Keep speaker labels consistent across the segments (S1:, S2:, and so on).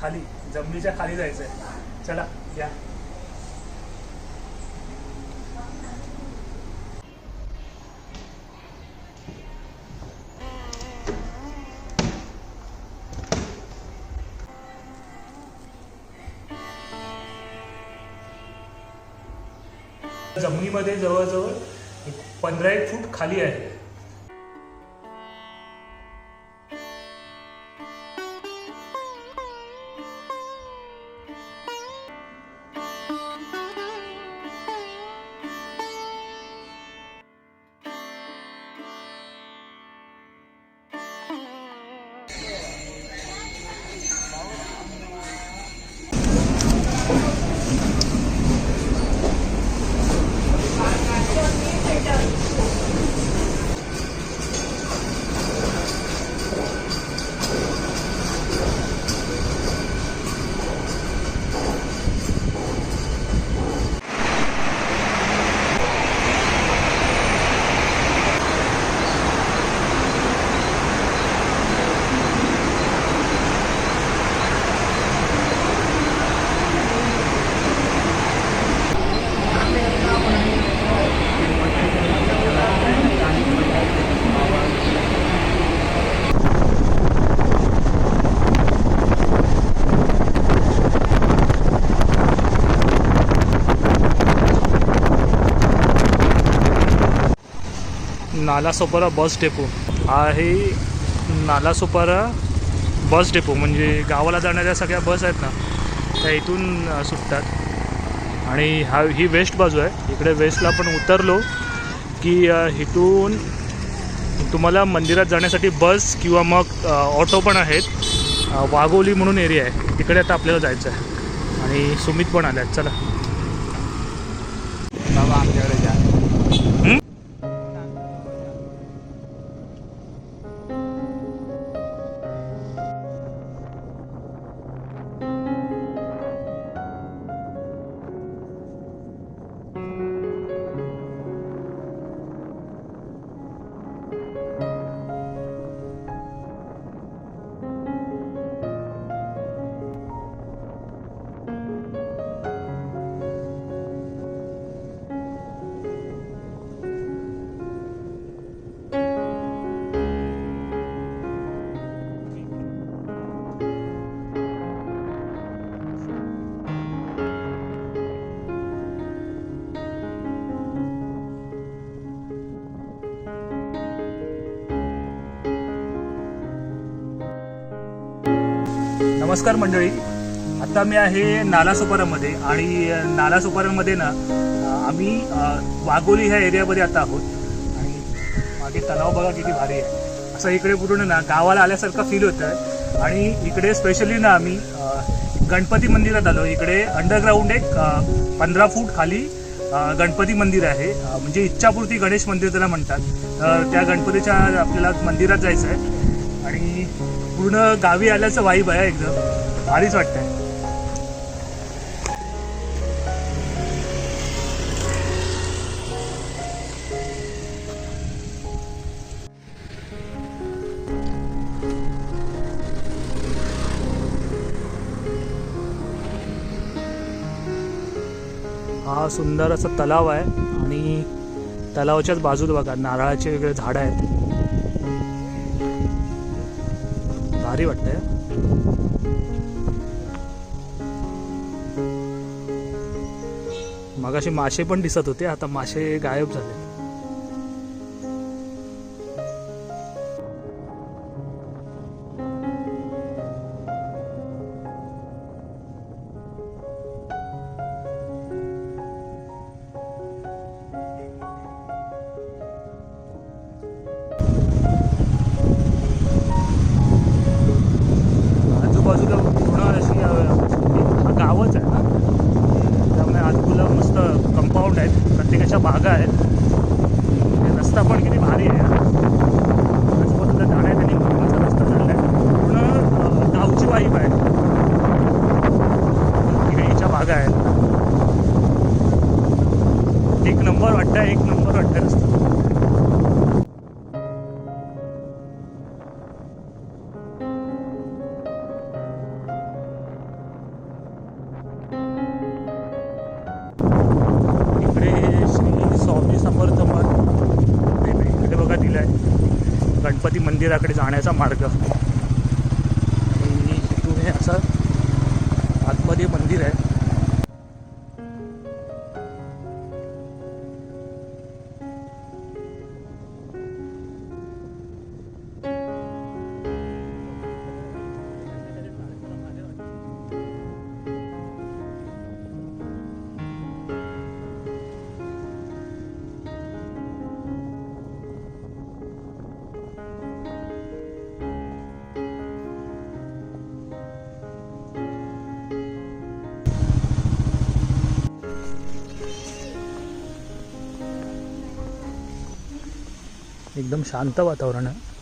S1: खाली जमिनीच्या खाली जायचं आहे. चला या. जमिनीमध्ये जवळजवळ 15 फूट खाली आहे. नालासोपारा बस डेपो आहे. नालासोपारा बस डेपो म्हणजे गावाला जाणाऱ्या सगळ्या बस आहेत ना त्या इथून सुटतात. आणि ही वेस्ट बाजू आहे. इकडे वेस्टला पण उतरलो की इथून तुम्हाला मंदिरात जाण्यासाठी बस किंवा मग ऑटो पण आहेत. वाघोली म्हणून एरिया आहे तिकडे आता आपल्याला जायचं आहे. आणि सुमित पण आल्यात. चला
S2: बाबा आमच्याकडे जा.
S1: नमस्कार मंडळी. आता मी आहे नालासोपारामध्ये. आणि नालासोपारामध्ये ना आम्ही वाघोली ह्या एरियामध्ये आता आहोत. आणि मागे तलाव बघा किती भारी आहे. असं इकडे पूर्ण ना गावाला आल्यासारखं फील होतं आहे. आणि इकडे स्पेशली ना आम्ही गणपती मंदिरात आलो. इकडे अंडरग्राऊंड एक 15 फूट खाली गणपती मंदिर आहे. म्हणजे इच्छापूर्ती गणेश मंदिर त्याला म्हणतात. तर त्या गणपतीच्या आपल्याला मंदिरात जायचं आहे. आणि पूर्ण गावी आल्याचं वाईब आहे. एकदम भारीच वाटतंय. हा सुंदर असा तलाव आहे. आणि तलावाच्याच बाजूला बघा नारळाचे वेगळे झाडं आहेत. भारी वाटतंय. मगाशी मासे पण दिसत होते. आता मासे गायब झाले. आजूबाजूला पूर्ण अशी हा गावच आहे ना. त्यामुळे आजूबाजूला मस्त कंपाऊंड आहेत. प्रत्येकाच्या बागा आहेत. रस्ता पण किती भारी आहे. आजूबाजूला जाण्यात आणि मोठा रस्ता चालला आहे. पूर्ण गावची वाईब आहे. केळीच्या बागा आहेत. एक नंबर वाटतं. एक नंबर वाटतं रस्ता. ठेवलेला आहे गणपती मंदिराकडे जाण्याचा मार्ग. आणि इथून हे असं आतमध्ये मंदिर आहे. एकदम शांत वातावरण आहे.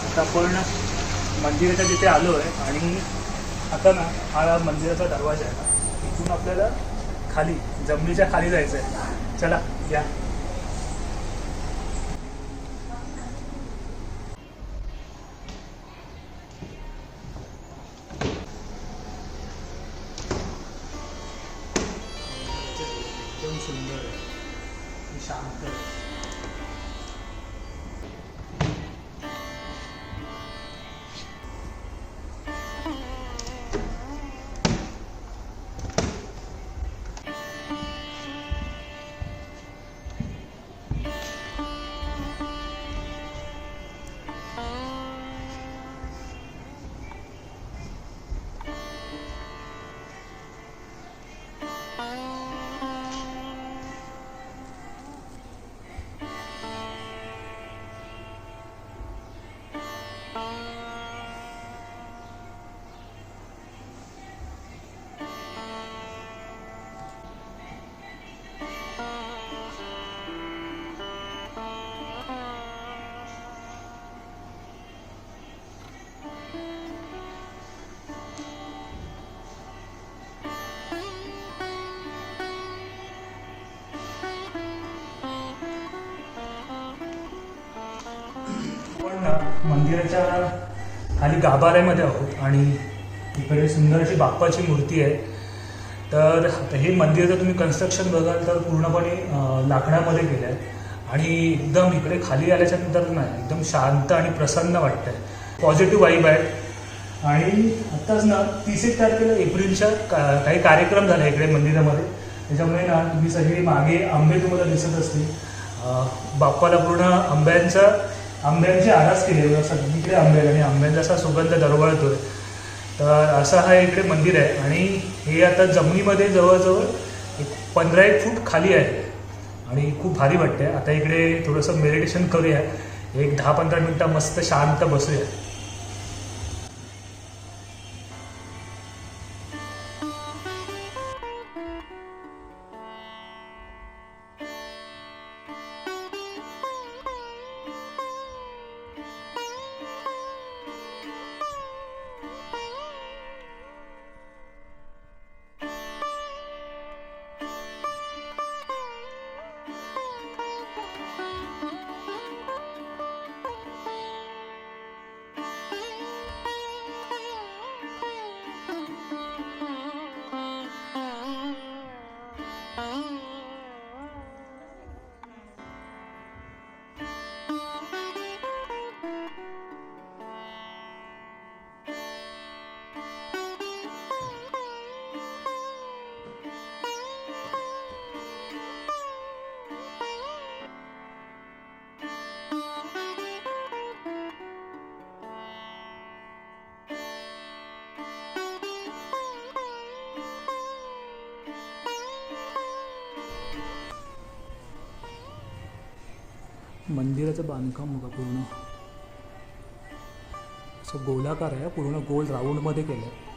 S1: आता आपण मंदिराच्या तिथे आलो आहे आणि आता ना हा मंदिराचा दरवाजा आहे ना, इथून आपल्याला खाली जमिनीच्या खाली जायचं आहे. चला या. एकदम सुंदर आहे, शांत आहे. मंदिराच्या खाली गाभाऱ्यामध्ये आहोत आणि इकडे सुंदर अशी बाप्पाची मूर्ती आहे. तर हे मंदिर जर तुम्ही कन्स्ट्रक्शन बघाल तर पूर्णपणे लाकडामध्ये केलं आहे आणि एकदम इकडे खाली आल्याच्या नंतर ना एकदम शांत आणि प्रसन्न वाटतंय. पॉझिटिव्ह वाईब आहे. आणि आत्ताच ना 30 तारखेला एप्रिलच्या काही कार्यक्रम झाले इकडे मंदिरामध्ये. त्याच्यामुळे ना तुम्ही सगळे मागे आंबे तुम्हाला दिसत असतील. बाप्पाला पूर्ण आंब्यांची आरास केली आहे सगळीकडे आंबे आणि आंब्यांचा असा सुगंध दरवळतोय. तर असं हा इकडे मंदिर आहे आणि हे आता जमिनीमध्ये जवळजवळ 15 फूट खाली आहे आणि खूप भारी वाटतंय. आता इकडे थोडंसं मेडिटेशन करूया, 10-15 मिनटं मस्त शांत बसूया. मंदिराचं बांधकाम बघा पूर्ण असं गोलाकार आहे, पूर्ण गोल राऊंडमध्ये केलं आहे.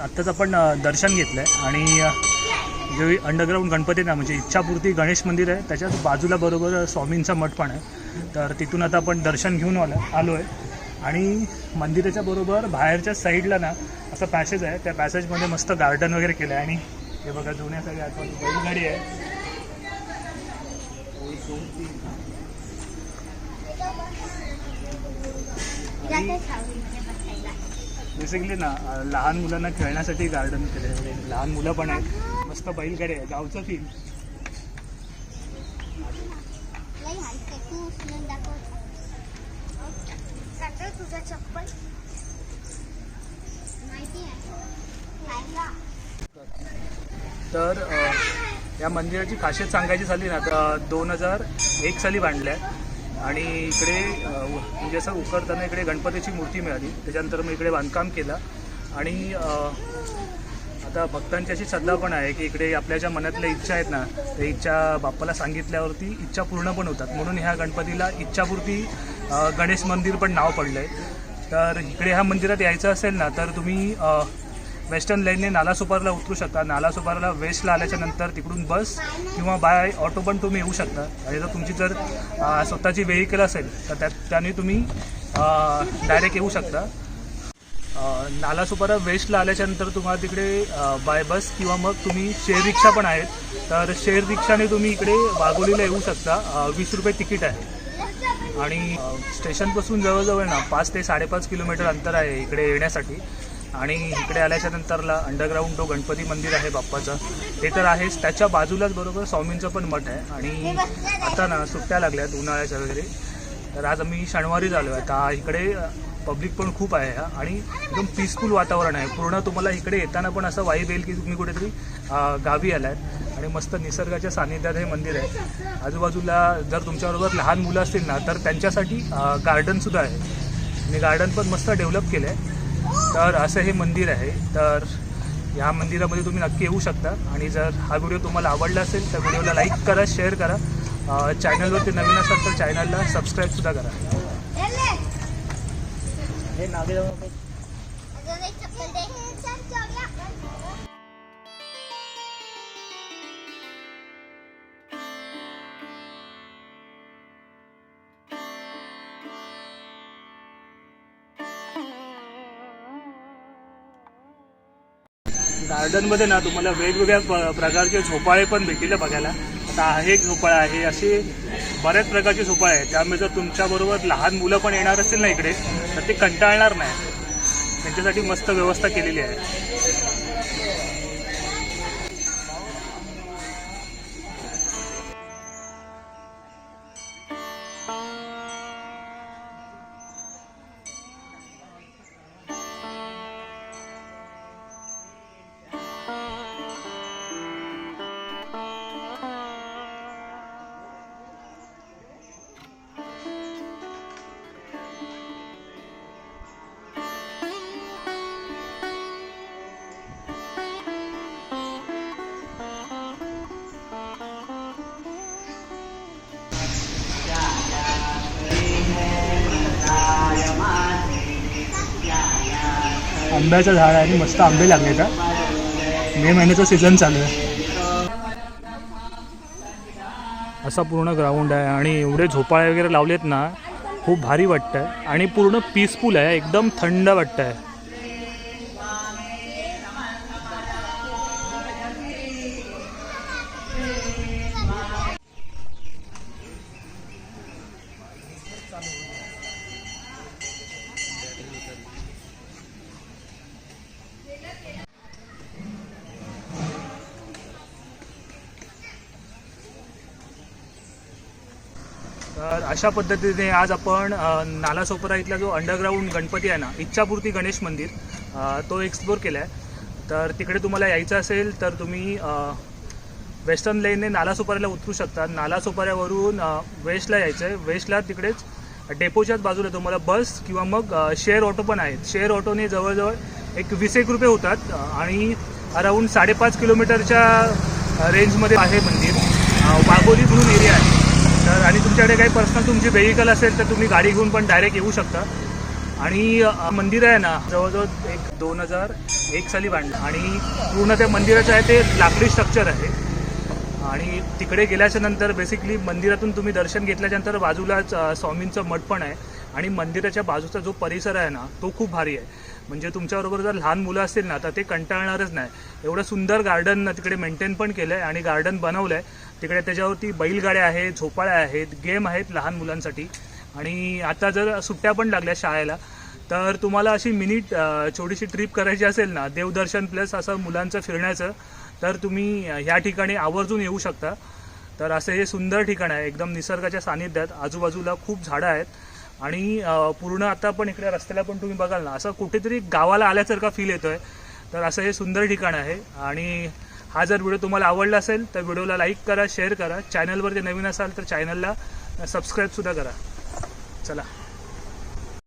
S1: आत्ताच आपण दर्शन घेतलं आहे आणि जे अंडरग्राऊंड गणपती ना म्हणजे इच्छापूर्ती गणेश मंदिर आहे त्याच्याच बाजूला बरोबर स्वामींचा मठ पण आहे. तर तिथून आता आपण दर्शन घेऊन आलो आहे आणि मंदिराच्या बरोबर बाहेरच्या साईडला ना असं पॅसेज आहे. त्या पॅसेजमध्ये मस्त गार्डन वगैरे केलं आहे आणि हे बघा जुन्या सगळ्या आठवण बैलगाडी आहे. बेसिकली ना लहान मुलांना खेळण्यासाठी गार्डन केलं आहे. लहान मुलं पण आहेत. मस्त बैलगाडी आहे. गावचं फील. तर या मंदिराची खासियत सांगायची झाली ना तर 2001 साली बांधलं आहे आणि इकडे म्हणजे असं उकरताना इकडे गणपतीची मूर्ती मिळाली. त्याच्यानंतर मग इकडे बांधकाम केलं आणि आता भक्तांची अशी श्रद्धा पण आहे की इकडे आपल्या ज्या मनातल्या इच्छा आहेत ना त्या इच्छा बाप्पाला सांगितल्यावरती इच्छा पूर्ण पण होतात. म्हणून ह्या गणपतीला इच्छापूर्ती गणेश मंदिर पण नाव पडलं आहे. तर इकडे ह्या मंदिरात यायचं असेल ना तर तुम्ही वेस्टर्न लाईनने नालासोपाराला उतरू शकता. नालासोपाराला वेस्टला आल्याच्या नंतर तिकडून बस किंवा बाय ऑटो पण तुम्ही येऊ शकता. आणि जर तुमची जर स्वतःची व्हेकल असेल तर त्याने तुम्ही डायरेक्ट येऊ शकता. नालासोपारा वेस्टला आल्याच्यानंतर तुम्हाला तिकडे बाय बस किंवा मग तुम्ही शेअर रिक्षा पण आहेत. तर शेअर रिक्षाने तुम्ही इकडे वाघोलीला येऊ शकता. 20 रुपये तिकीट आहे आणि स्टेशनपासून जवळजवळ ना 5 ते 5.5 किलोमीटर अंतर आहे इकडे येण्यासाठी. आणि इकडे आल्याच्या नंतरला अंडरग्राऊंड जो गणपती मंदिर आहे बाप्पाचं ते तर आहेच. त्याच्या बाजूलाच बरोबर स्वामींचं पण मठ आहे. आणि आता ना सुट्ट्या लागल्यात उन्हाळ्याच्या वगैरे. तर आज आम्ही शनिवारी झालो आहे. आता इकडे पब्लिक पण खूप आहे आणि एकदम पीसफुल वातावरण आहे पूर्ण. तुम्हाला इकडे येताना पण असं वाईब येईल की तुम्ही कुठेतरी गावी आला आहे. आणि आणि मस्त निसर्गाच्या सानिध्यात हे मंदिर आहे. आजूबाजूला जर तुमच्याबरोबर लहान मुलं असतील ना तर त्यांच्यासाठी गार्डनसुद्धा आहे आणि गार्डन पण मस्त डेव्हलप केलं आहे. तर असं हे मंदिर आहे. तर या मंदिरामध्ये तुम्ही नक्की येऊ शकता. आणि जर हा व्हिडिओ तुम्हाला आवडला असेल तर व्हिडिओला लाईक करा, शेअर करा. चॅनलवरती नवीन असाल तर चॅनलला सबस्क्राईबसुद्धा करा. हे नागे गार्डनमध्ये ना तुम्हाला वेगवेगळ्या प्रकारचे झोपाळे पण भेटतील बघायला. आता आहे एक झोपाळा आहे, असे बऱ्याच प्रकारचे झोपाळे आहेत. त्यामुळे जर तुमच्याबरोबर लहान मुलं पण येणार असतील ना इकडे तर ते कंटाळणार नाही. त्यांच्यासाठी मस्त व्यवस्था केलेली आहे. आंब्याचं झाड आहे आणि मस्त आंबे लागले. का मे महिन्याचा सीझन चालू आहे. असा पूर्ण ग्राउंड आहे आणि एवढे झोपाळे वगैरे लावलेत ना, खूप भारी वाटतं आहे आणि पूर्ण पीसफुल आहे, एकदम थंड वाटतं आहे. तर अशा पद्धतीने आज आपण नालासोपारा इथला जो अंडरग्राऊंड गणपती आहे ना, इच्छापूर्ती गणेश मंदिर, तो एक्सप्लोर केला आहे. तर तिकडे तुम्हाला यायचं असेल तर तुम्ही वेस्टर्न लेनने नालासोपाऱ्याला उतरू शकता. नालासोपाऱ्यावरून वेस्टला यायचं आहे. वेस्टला तिकडेच डेपोच्याच बाजूला तुम्हाला बस किंवा मग शेअर ऑटो पण आहेत. शेअर ऑटोने जवळजवळ एक 20 रुपये होतात आणि अराऊंड 5.5 किलोमीटरच्या रेंजमध्ये आहे मंदिर. वाघोली म्हणून एरिया आहे. तर आणि तुमच्याकडे काही पर्सनल तुमची व्हेकल असेल तर तुम्ही गाडी घेऊन पण डायरेक्ट येऊ शकता. आणि मंदिर आहे ना, जवळजवळ एक 2001 साली बांधलं आणि पूर्ण त्या मंदिराचं आहे ते लाकडी स्ट्रक्चर आहे. आणि तिकडे गेल्याच्या नंतर बेसिकली मंदिरातून तुम्ही दर्शन घेतल्याच्यानंतर बाजूलाच स्वामींचं मठ पण आहे. आणि मंदिराच्या बाजूचा जो परिसर आहे ना तो खूप भारी आहे. म्हणजे तुमच्याबरोबर जर लहान मुलं असतील ना तर ते कंटाळणारच नाही. एवढं सुंदर गार्डन तिकडे मेंटेन पण केलं आहे आणि गार्डन बनवलं आहे. तिकडे त्याच्यावरती बैलगाड्या आहेत, झोपाळ्या आहेत, गेम आहेत लहान मुलांसाठी. आणि आता जर सुट्ट्या पण लागल्या शाळेला तर तुम्हाला अशी मिनी छोटीशी ट्रिप करायची असेल ना, देवदर्शन प्लस असं मुलांचं फिरण्याचं, तर तुम्ही ह्या ठिकाणी आवर्जून येऊ शकता. तर असं हे सुंदर ठिकाण आहे, एकदम निसर्गाच्या सानिध्यात. आजूबाजूला खूप झाडं आहेत आणि पूर्ण आता पण इकडे रस्त्याला पण तुम्ही बघाल ना, असं कुठेतरी गावाला आल्यासारखा फील येतो आहे. तर असं हे सुंदर ठिकाण आहे. आणि हा जर व्हिडिओ तुम्हाला आवडला असेल तर व्हिडिओला लाईक करा, शेअर करा. चॅनलवर जे नवीन असाल तर चॅनलला सबस्क्राईबसुद्धा करा. चला.